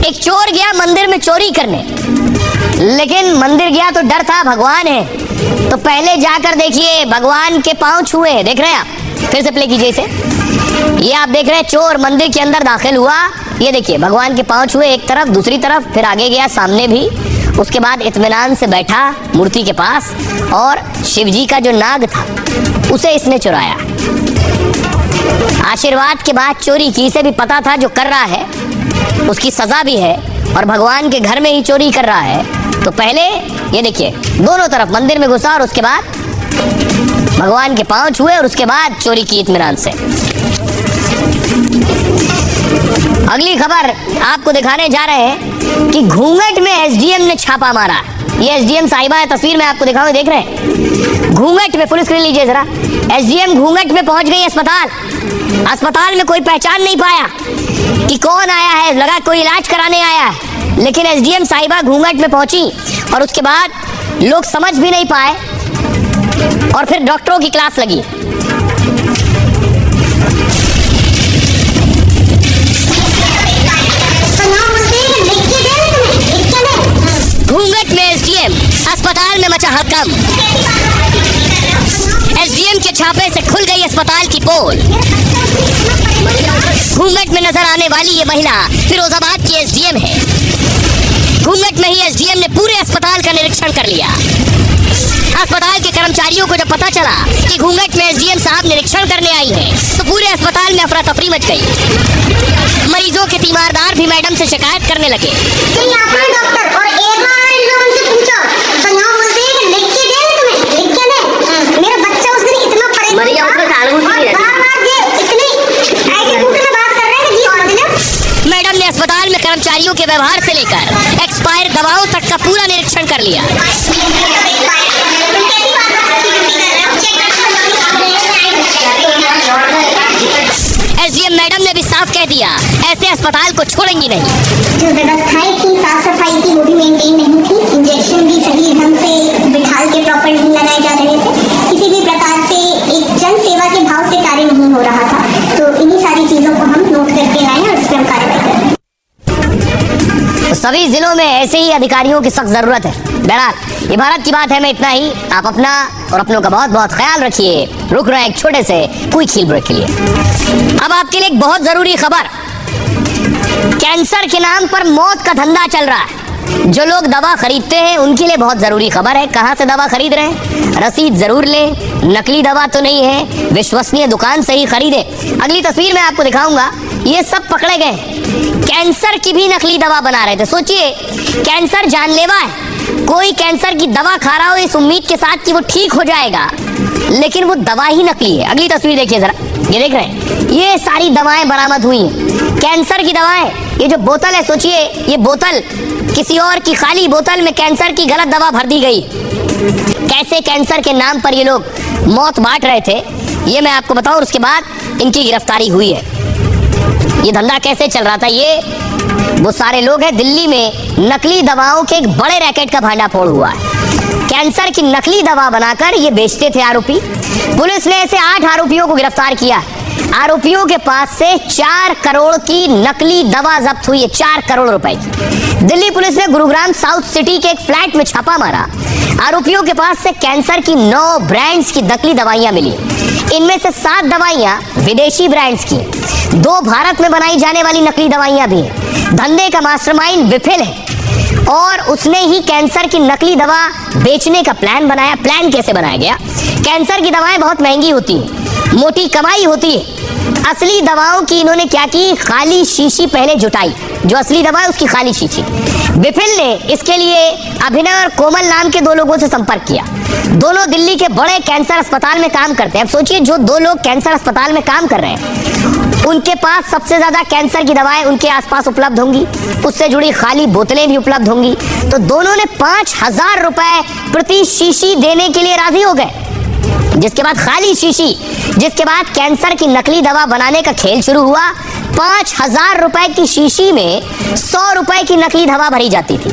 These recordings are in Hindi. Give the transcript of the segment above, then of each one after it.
एक चोर गया मंदिर में चोरी करने, लेकिन मंदिर गया तो डर था भगवान है, तो पहले जाकर देखिए भगवान के पांव छुए। देख रहे हैं आप, फिर से प्ले कीजिए इसे। ये आप देख रहे हैं चोर मंदिर के अंदर दाखिल हुआ, ये देखिए भगवान के पांव छुए एक तरफ दूसरी तरफ, फिर आगे गया सामने भी, उसके बाद इत्मीनान से बैठा मूर्ति के पास और शिव जी का जो नाग था उसे इसने चुराया। आशीर्वाद के बाद चोरी की, इसे भी पता था जो कर रहा है उसकी सजा भी है और भगवान के घर में ही चोरी कर रहा है। तो पहले ये देखिए दोनों तरफ मंदिर में घुसा और उसके बाद भगवान के पांव छुए और उसके बाद चोरी की इत्मीनान से। अगली खबर आपको दिखाने जा रहे हैं कि घूंघट में एसडीएम ने छापा मारा। ये एसडीएम साहिबा है, तस्वीर में आपको दिखाऊं, देख रहे हैं घूंघट में, फुल स्क्रीन लीजिए जरा। एसडीएम घूंघट में पहुंच गई अस्पताल में कोई पहचान नहीं पाया कि कौन आया है, लगा कोई इलाज कराने आया है, लेकिन एसडीएम साहिबा घूंघट में पहुंची और उसके बाद लोग समझ भी नहीं पाए और फिर डॉक्टरों की क्लास लगी। घूंघट में एसडीएम, अस्पताल में मचा हड़कंप। एसडीएम के छापे से खुल गई अस्पताल की पोल। घूंघट में नजर आने वाली ये महिला फिरोजाबाद की एसडीएम है। घूंघट में ही एसडीएम ने पूरे अस्पताल का निरीक्षण कर लिया। अस्पताल के कर्मचारियों को जब पता चला कि घूंघट में एसडीएम साहब निरीक्षण करने आई हैं, तो पूरे अस्पताल में अफरा तफरी मच गई। मरीजों के तीमारदार भी मैडम से शिकायत करने लगे। मैडम ने अस्पताल में कर्मचारियों के व्यवहार से लेकर एक्सपायर दवाओं तक का पूरा निरीक्षण कर लिया। एसडीएम मैडम ने भी साफ कह दिया, ऐसे अस्पताल को छोड़ेंगी नहीं। जो व्यवस्थाएं थी साफ सफाई की वो भी मेंटेन नहीं थी, इंजेक्शन भी सही ढंग से बिठाल के प्रॉपर नहीं लगाए जा रहे थे, किसी भी प्रकार से एक जन सेवा के भाव से कार्य नहीं हो रहा था। तो इन्हीं सारी चीजों को हम नोट करके लाए और इस पर हम कार्रवाई करें। सभी जिलों में ऐसे ही अधिकारियों की सख्त जरूरत है। बहरहाल ये भारत की बात है, मैं इतना ही। आप अपना और अपनों का बहुत बहुत ख्याल रखिए। रुक रहे हैं एक छोटे से क्विक हिल ब्रेक के लिए। अब आपके लिए एक बहुत जरूरी खबर, कैंसर के नाम पर मौत का धंधा चल रहा है। जो लोग दवा खरीदते हैं उनके लिए बहुत जरूरी खबर है। कहाँ से दवा खरीद रहे हैं, रसीद जरूर लें, नकली दवा तो नहीं है, विश्वसनीय दुकान से ही खरीदे। अगली तस्वीर में आपको दिखाऊंगा, ये सब पकड़े गए कैंसर की भी नकली दवा बना रहे थे। सोचिए कैंसर जानलेवा है, कोई कैंसर की दवा खा रहा हो इस उम्मीद के साथ कि वो ठीक हो जाएगा, लेकिन वो दवा ही नकली है। अगली तस्वीर देखिए जरा, ये देख रहे हैं ये सारी दवाएं बरामद हुई हैं, कैंसर की दवाएं। ये जो बोतल है, सोचिए ये बोतल किसी और की खाली बोतल में कैंसर की गलत दवा भर दी गई। कैसे कैंसर के नाम पर ये लोग मौत बांट रहे थे ये मैं आपको बताऊं, उसके बाद इनकी गिरफ्तारी हुई है। ये धंधा कैसे चल रहा था, ये वो सारे लोग हैं, दिल्ली में नकली दवाओं के एक बड़े रैकेट का भांडाफोड़ हुआ है। कैंसर की नकली दवा बनाकर ये बेचते थे आरोपी। पुलिस ने ऐसे 8 आरोपियों को गिरफ्तार किया। आरोपियों के पास से 4 करोड़ की नकली दवा जब्त हुई है, 4 करोड़ रुपए की। दिल्ली पुलिस ने गुरुग्राम साउथ सिटी के एक फ्लैट में छापा मारा। आरोपियों के पास से कैंसर की 9 ब्रांड्स की नकली दवाइयां मिली। इनमें से 7 दवाइयां विदेशी ब्रांड्स की, 2 भारत में बनाई जाने वाली नकली दवाइयां भी हैं। धंधे का मास्टरमाइंड विफिल है और उसने ही कैंसर की नकली दवा बेचने का प्लान बनाया। प्लान कैसे बनाया गया, कैंसर की दवाएं बहुत महंगी होती हैं, मोटी कमाई होती है। असली दवाओं की इन्होंने क्या की, खाली शीशी पहले जुटाई, जो असली दवा है उसकी खाली शीशी। विपिन ने इसके लिए अभिनव और कोमल नाम के 2 लोगों से संपर्क किया। दोनों दिल्ली के बड़े कैंसर अस्पताल में काम करते हैं। अब सोचिए जो 2 लोग कैंसर अस्पताल में काम कर रहे हैं उनके पास सबसे ज्यादा कैंसर की दवाएं उनके आसपास उपलब्ध होंगी, उससे जुड़ी खाली बोतलें भी उपलब्ध होंगी। तो दोनों ने 5000 रुपए प्रति शीशी देने के लिए राजी हो गए। जिसके बाद खाली शीशी, जिसके बाद कैंसर की नकली दवा बनाने का खेल शुरू हुआ। 5000 रुपए की शीशी में 100 रुपए की नकली दवा भरी जाती थी।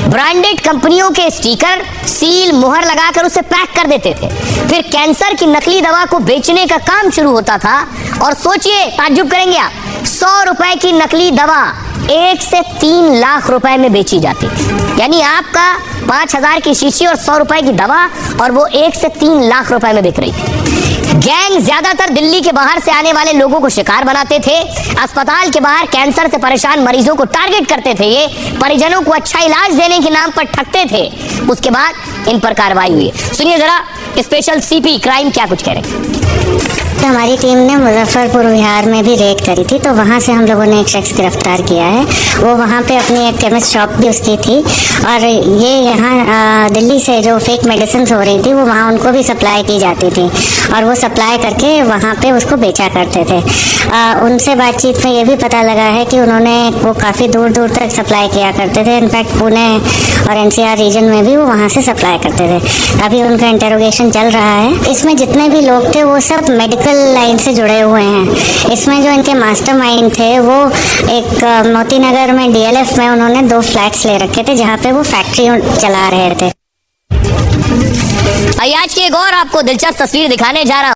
ब्रांडेड कंपनियों के स्टिकर, सील, मुहर लगाकर उसे पैक कर देते थे। फिर कैंसर की नकली दवा को बेचने का काम शुरू होता था। और सोचिए, ताज्जुब करेंगे आप, 100 रुपए की नकली दवा 1 से 3 लाख रुपए में बेची जाती थी। यानी आपका 5,000 की शीशी और 100 रुपए की दवा, और वो 1 से 3 लाख रुपए में बिक रही थी। गैंग ज्यादातर दिल्ली के बाहर से आने वाले लोगों को शिकार बनाते थे। अस्पताल के बाहर कैंसर से परेशान मरीजों को टारगेट करते थे। ये परिजनों को अच्छा इलाज देने के नाम पर ठगते थे। उसके बाद इन पर कार्रवाई हुई। सुनिए जरा स्पेशल सीपी क्राइम क्या कुछ कह रहे हैं। तो हमारी टीम ने मुजफ्फरपुर बिहार में भी रेड करी थी, तो वहाँ से हम लोगों ने एक शख्स गिरफ्तार किया है। वो वहाँ पे अपनी एक केमिस्ट शॉप भी उसकी थी, और ये यहाँ दिल्ली से जो फेक मेडिसिन हो रही थी वो वहाँ उनको भी सप्लाई की जाती थी, और वो सप्लाई करके वहाँ पे उसको बेचा करते थे। उनसे बातचीत में ये भी पता लगा है कि उन्होंने वो काफ़ी दूर दूर तक सप्लाई किया करते थे। इनफैक्ट पुणे और NCR रीजन में भी वो वहाँ से सप्लाई करते थे। अभी उनका इंटेरोगेशन चल रहा है। इसमें जितने भी लोग थे वो सब मेडिकल लाइन से जुड़े हुए हैं। इसमें जो इनके मास्टरमाइंड थे वो एक मोती नगर में DLF में उन्होंने 2 फ्लैट्स ले रखे थे जहाँ पे वो फैक्ट्री चला रहे थे। आज की एक और आपको दिलचस्प तस्वीर दिखाने जा रहा हूं।